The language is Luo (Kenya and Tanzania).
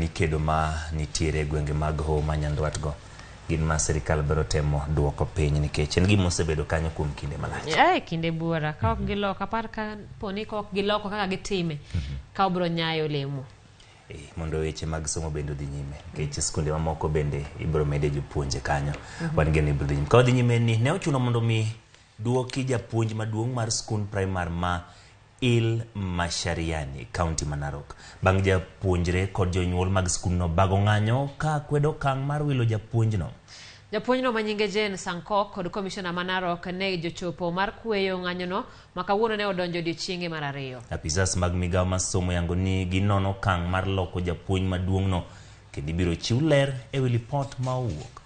ni kedo ma nitiere gwenge mag Homa Nyandwat go gin ma sirikal biro temo duoko piny nikech en gima osebedo kanyo kuom kinde malach. Kinde buora ka ok giloko apar ka poni ka ok giloko kaka gitime ka obro nyayo lemo. Mondo weche mag somo bende dhi nyime nikech skunde mamoko bende ibro mede jopuonje kanyo wan gene ibro dhi nyime. Ka dhi nyime ni ne ochuno mondo mi duoki japuonj maduong' mar skund primar ma Il Mashariani County Manarok bang' japuonjre kod jonyuol mag skund no bago ng'anyo ka kwedo kang' mar wilo japuonjno. Japuonjno manyinge Jane Sankok kod komishona Manarok ne jochopo mar kweyo ng'anyono ma kawuono ne odonjo odiochienge mar ariyo. Apisas mag migawo mar somo yango ni ginono kang' mar loko japuonj maduong'no kendo ibiro chiw ler e wi lipot ma owuok.